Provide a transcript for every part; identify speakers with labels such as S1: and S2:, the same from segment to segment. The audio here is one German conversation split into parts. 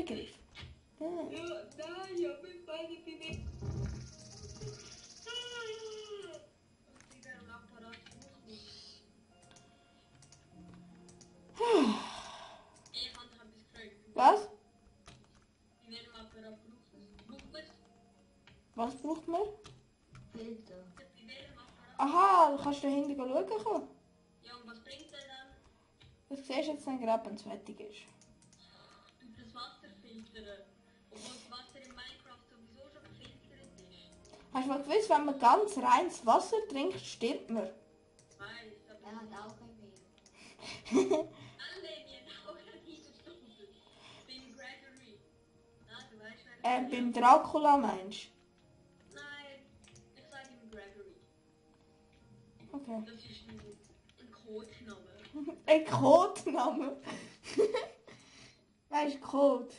S1: Begriff.
S2: Ja, nein, ja, mit beiden bin ich. Ich werde am Apparat nicht. Ich habe dich etwas gefragt.
S1: Was?
S2: Wie werden am Apparat braucht man?
S1: Was braucht man?
S2: Filter. Wie werden am Apparat?
S1: Aha, du kannst da hinten schauen kommen.
S2: Ja, und was bringt der dann?
S1: Das siehst du jetzt dann gerade, wenn es fertig ist.
S2: Du das Wasser filtern. Obwohl das Wasser in Minecraft sowieso schon gefiltert ist.
S1: Hast du mal gewusst, wenn man ganz reines Wasser trinkt, stirbt man?
S2: Weiß, aber...
S3: Er hat auch ein Mehl.
S2: Alle, die auch diese Stufe. Bin Gregory. Ah, du weißt, wer ich
S1: Beim Dracula meinst
S2: Nein, ich sage ihm Gregory.
S1: du? Okay.
S2: Das ist ein Codename.
S1: Ein Codename. Weißt du, Code?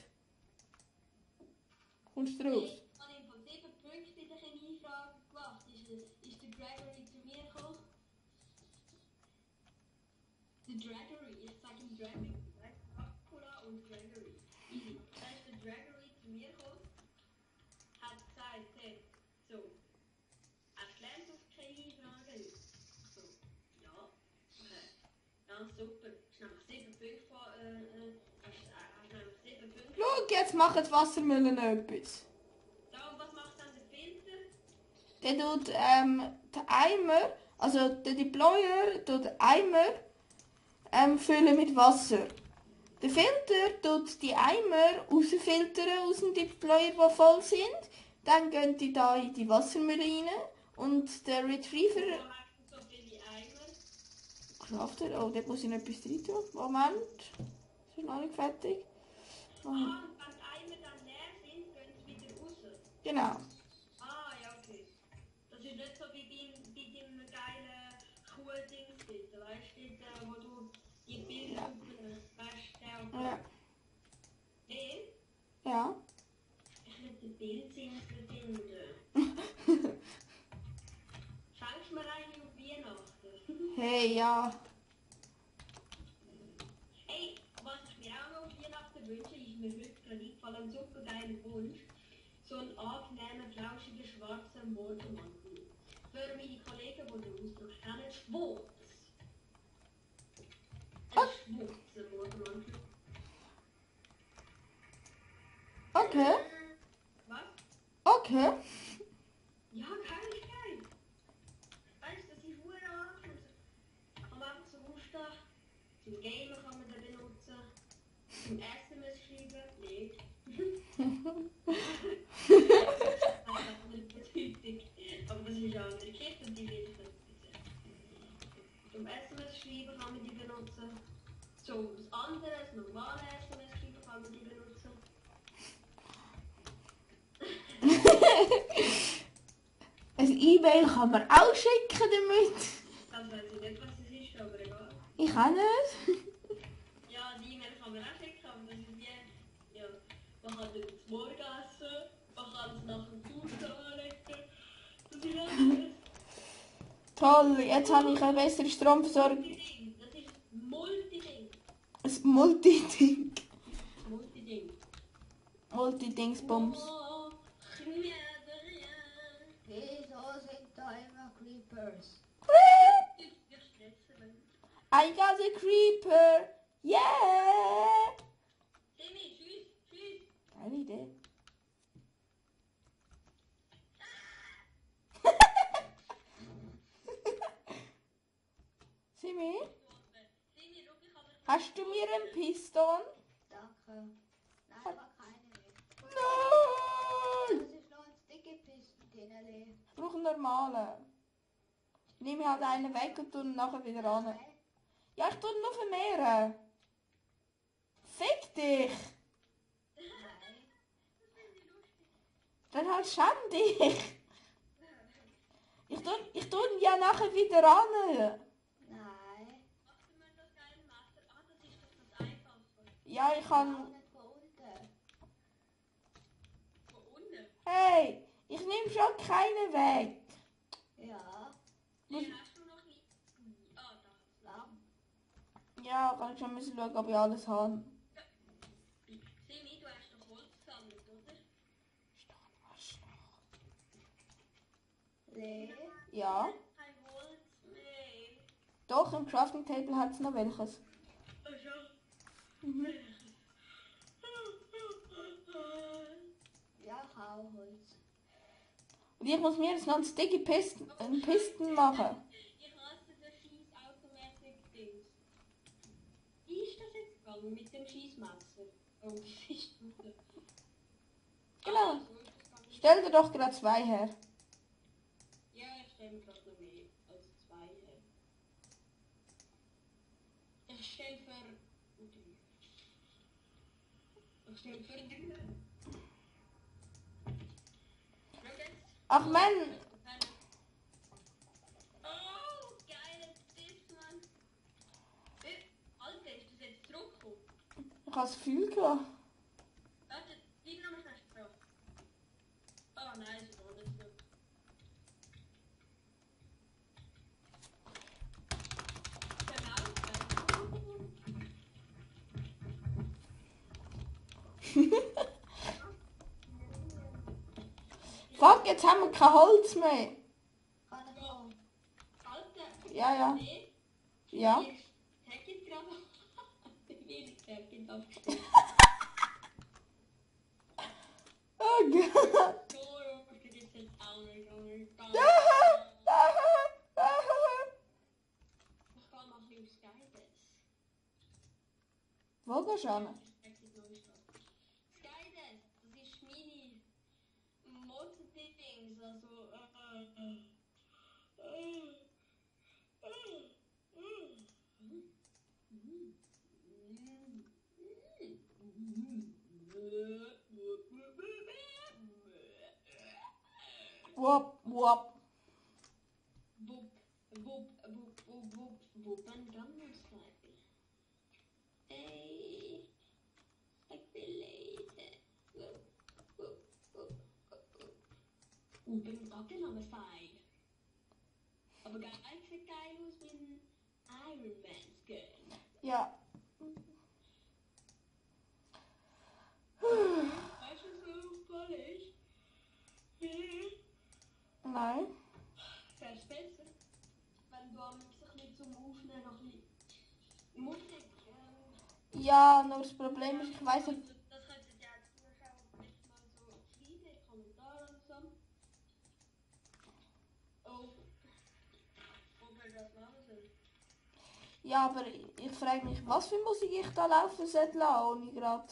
S1: Kommst du raus?
S2: Ich habe ihm von 7 Punkten in der Chemiefrage gemacht. Ist der Gregory zu mir gekommen? Der Gregory, ich sage ihm Gregory. Dracula und Gregory. Easy. Da ist der Gregory zu mir gekommen, hat gesagt, hey, so, erklärt auf die Chemiefrage. So, ja, okay. Ja, super. Ist nämlich 7 Punkte von, hast nämlich 7 Punkte.
S1: Schau, jetzt machen die Wassermühlen etwas.
S2: Da, und was macht dann der Filter?
S1: Der tut den Eimer, also der Deployer tut den Eimer füllen mit Wasser. Der Filter tut die Eimer rausfiltern aus dem Deployer, die voll sind. Dann gehen die da in die Wassermühle rein und der Retriever...
S2: Wo hast du so viele Eimer?
S1: Crafter, oh, dort muss ich noch etwas rein tun. Moment, das ist noch nicht fertig.
S2: Ah, und wenn die Eimer dann leer sind, gehen sie wieder raus.
S1: Genau.
S2: Ah, ja, okay. Das ist nicht so wie bei deinem geilen Kuhdings dort, weißt du, wo du die Bilder weißt, der und
S1: Ja.
S2: den.
S1: Ja.
S2: Ich will den Bildsinn finden. Schenkst du mir eine auf Weihnachten?
S1: Hey, ja.
S2: Hey, was ich mir auch noch auf Weihnachten wünsche, ist mir heute gerade eingefallen, ein super geiler Wunsch. So einen angenehmen, flauschigen, schwarzen Morgenmantel. Für meine Kollegen, die den Ausdruck kennen, schwarz. Ein schwarzer Morgenmantel.
S1: Okay.
S2: Was?
S1: Okay.
S2: Ja, geil. Weißt du, das ist verdammt angenehm. Am Abend zum Aufstehen, zum Gamen kann man den benutzen. Zum SMS schreiben, nicht. Das hat nicht Bedeutung. Aber das ist eine andere Geschichte und die will ich nicht wissen. Zum SMS schreiben kann man die benutzen. Zum andere, das normale SMS schreiben kann man die benutzen.
S1: Ein E-Mail kann man auch schicken damit.
S2: Das weiß ich nicht, was es ist, aber egal.
S1: Ich auch nicht.
S2: Ja, die E-Mail kann man auch schicken, aber das ist wie, ja, man kann das zum Morgen essen, man kann es nach dem Duschen anlegen. Das ist alles.
S1: Toll, jetzt habe ich eine bessere Stromversorgung.
S2: Multiding, das ist Multiding.
S1: Ein Multiding.
S2: Multiding.
S1: Multidingsbums.
S2: Oh,
S3: Wieso sind da immer Creepers?
S2: wir stressen, wenn...
S1: I got a creeper. Yeah.
S2: Timmy, tschüss.
S1: Geile Idee. Simi,
S2: Timmy, schau, ich habe...
S1: hast du mir einen Piston?
S3: Danke. Nein, aber keine mehr.
S1: Nein!
S3: Das ist noch ein dicke Pisten, den er leer.
S1: Ich brauche einen normalen. Nimm halt einen weg und tu ihn nachher wieder an. Ja, ich tu ihn nur vermehren. Fick dich!
S3: Nein.
S1: Dann halt schäm dich! Ich tu ihn ja nachher wieder an.
S3: Nein.
S2: Machst du mir das geil Master? Ah, das ist doch das Einfachste.
S1: Ja, ich
S3: Auch
S1: kann...
S3: nicht von unten.
S2: Von unten.
S1: Hey, ich nehme schon keinen weg.
S3: Ja.
S2: Nee, hast du noch nicht... Ah, da.
S3: Lamm.
S1: Ja, kann ich schon müssen schauen, ob ich alles habe.
S2: Timmy, du hast doch
S3: Idee.
S1: Ja.
S2: Kein Holz mehr.
S1: Doch, im Crafting Table hat es noch welches.
S2: Also,
S1: Mhm.
S3: Ja, ich auch Holz.
S1: Und ich muss mir jetzt noch einen Sticky Pisten machen.
S2: Ich hasse das Schieß-Automatic-Ding. Wie ist das jetzt gegangen mit dem Schießmesser? Oh, das ist gut.
S1: Genau.
S2: So ist das gegangen.
S1: Stell dir doch gerade 2 her.
S2: Ja, ich stelle mir gerade noch mehr als 2 her. Ich stelle für... Ich stelle für 3. Schau jetzt.
S1: Ach man,
S2: Oh, geiler Tipp, Mann. Alter, ist das jetzt zurückgekommen?
S1: ich habe das Gefühl gehabt.
S2: Warte, die nochmal schnell Sprache. Oh nein, ist noch nicht so.
S1: Fuck, jetzt haben wir kein Holz mehr.
S3: Kann ich auch.
S2: Alter,
S1: Ja, ja.
S2: nee,
S1: Ja.
S2: ihr Tagged gerade. Ihr Tagged aufgestellt.
S1: Oh Gott.
S2: So, Jungs, das ist jetzt auch nicht, oh mein Gott. Ich kann noch nicht auf Skydesk.
S1: Wo gehst du hin?
S2: Skydesk, das ist meine Mod-Dings, also,
S1: Wop, wop.
S2: Boop, boop, boop, boop, boop, boop, en Gangnam Style. Hey, ik wil eten. Boop, boop, boop, boop. Ik ben Gangnam Style. Aber geil sieht geil aus mit dem Iron Man Skin.
S1: Ja.
S2: Weißt du, so voll ist?
S1: Nein.
S2: Wäre es besser, wenn du am sich nicht zum Aufnehmen noch ein bisschen Musik.
S1: Ja, nur das Problem ist, ich weiß nicht.
S2: Das könnten ja die Zuschauer vielleicht mal so schreiben, in Kommentare oder so. Oh, ob wir das machen sollen.
S1: Ja, aber ich frage mich, was für Musik ich da laufen sollte lassen, ohne gerade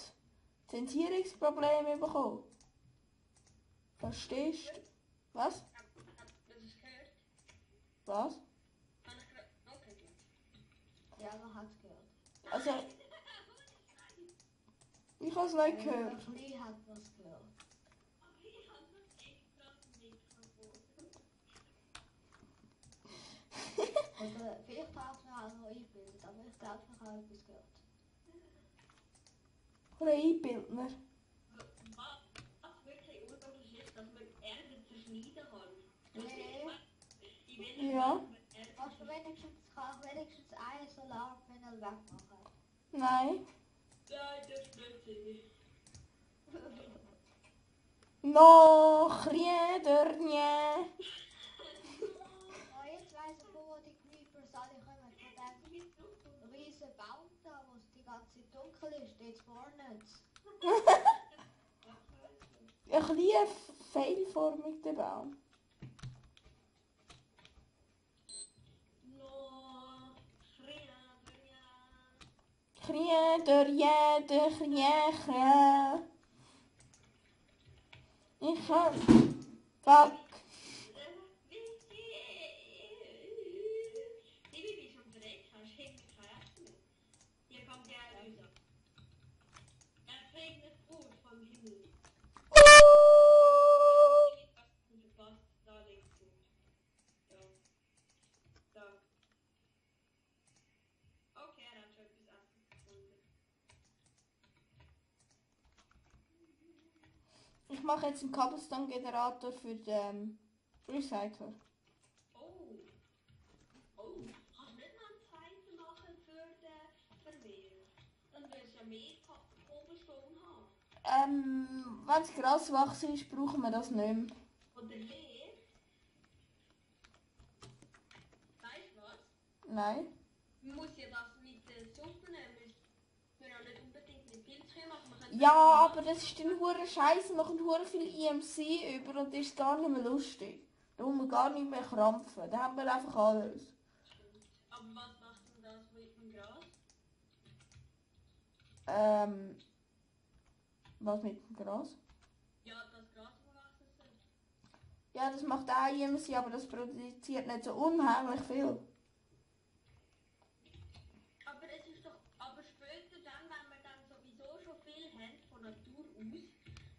S1: Zensierungsprobleme bekommen. Verstehst du? Was?
S2: Hast du es gehört?
S1: Was?
S2: Habe ich gehört? Okay, gut.
S3: Ja, man hat es gehört.
S1: Also, ich habe es nicht gehört.
S3: Der Klee hat was gehört.
S2: Ich habe das extra Mikrofon.
S3: Oder vielleicht auch noch eingebildet, aber ich glaube, ich habe etwas gehört.
S1: Oder Einbildner.
S2: Was wirklich unlogisch ist, dass man Erde zerschneiden kann.
S3: Nee.
S2: Ich will
S1: Ja.
S3: Kannst du kann ich wenigstens einen Solarpanel wegmachen?
S1: Nein.
S2: Nein, das ist nicht.
S1: Noch rien de rien.
S3: Oh, jetzt weiss ich, wo die Creepers alle kommen. Von dem riesen Baum da, wo es die ganze Zeit dunkel ist, dort vorne.
S1: Ein kleiner pfeilförmiger Baum.
S2: No,
S1: Rien de rien de rien. Ich kann... Fuck.
S2: Die Bibi schon verreckt hast, hätte ich kein Essen mehr. Hier kommt der Erlöser. Er regnet Brot vom Himmel. Verpasst, da links gut. Da. Da. Okay, er hat schon etwas Essen gefunden.
S1: Ich mache jetzt einen Cobblestone-Generator für den Recycler.
S2: Oh. Oh. Kannst du nicht noch einen zweiten machen für den Vermehrer? Dann wirst du ja mehr Cobblestone haben.
S1: Wenn es Gras wachsen ist, brauchen wir das nicht mehr.
S2: Oder Leer.
S1: Nein.
S2: Man muss ja das mit der Suppe nehmen. Wir können auch nicht unbedingt mit Pilzcreme machen. Wir können
S1: Ja, aber das ist dann hure Scheiße, machen hure viel IMC über und das ist gar nicht mehr lustig. Da muss man gar nicht mehr krampfen. Da haben wir einfach alles.
S2: Aber was macht denn das mit dem Gras?
S1: Was mit dem Gras?
S2: Ja, das Gras, wo wachsen sind.
S1: Ja, das macht auch IMC, aber das produziert nicht so unheimlich viel.
S2: Aber es ist doch, aber später dann, wenn wir dann sowieso schon viel haben von Natur aus,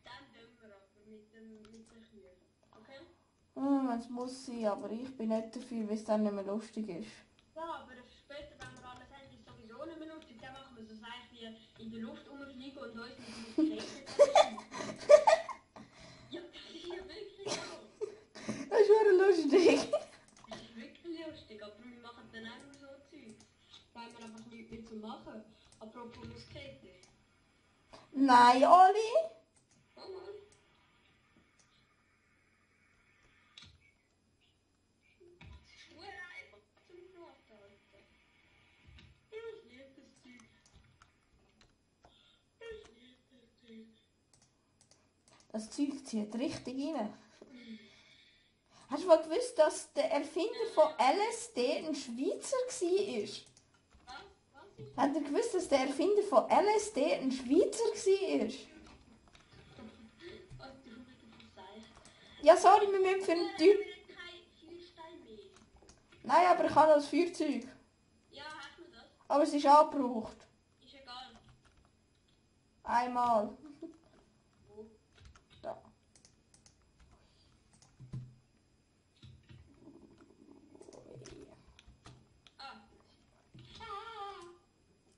S2: dann tun wir aber mit den Kühen. Okay?
S1: Es muss sein, aber ich bin nicht dafür, weil es dann nicht mehr lustig ist.
S2: Ja, aber später, wenn wir alles haben, ist sowieso nicht mehr lustig. Dann machen wir so Sachen wie in der Luft rumfliegen und uns mit dem Käse. Ja, das ist ja wirklich so.
S1: Das ist hure lustig.
S2: Das ist wirklich lustig, aber wir machen dann auch nur so Zeug. Weil wir einfach nichts mehr zu machen. Apropos Muskete.
S1: Nein, Oli.
S2: Oh Mann. Das ist nur einfach zum Nachdenken. Ich liebe das Zeug. Ich liebe das Zeug.
S1: Das Zeug zieht richtig rein. Hast du mal gewusst, dass der Erfinder von LSD ein Schweizer war?
S2: Was? Was ist
S1: Habt ihr gewusst, dass der Erfinder von LSD ein Schweizer war?
S2: Was du wieder verseicht?
S1: Ja, sorry, wir müssen für einen Typ.
S2: Kein Feuerstein mehr.
S1: Nein, aber ich habe noch ein Feuerzeug.
S2: Ja, hast du das?
S1: Aber es ist angebraucht.
S2: Ist egal.
S1: Einmal.
S2: Wo?
S1: Da.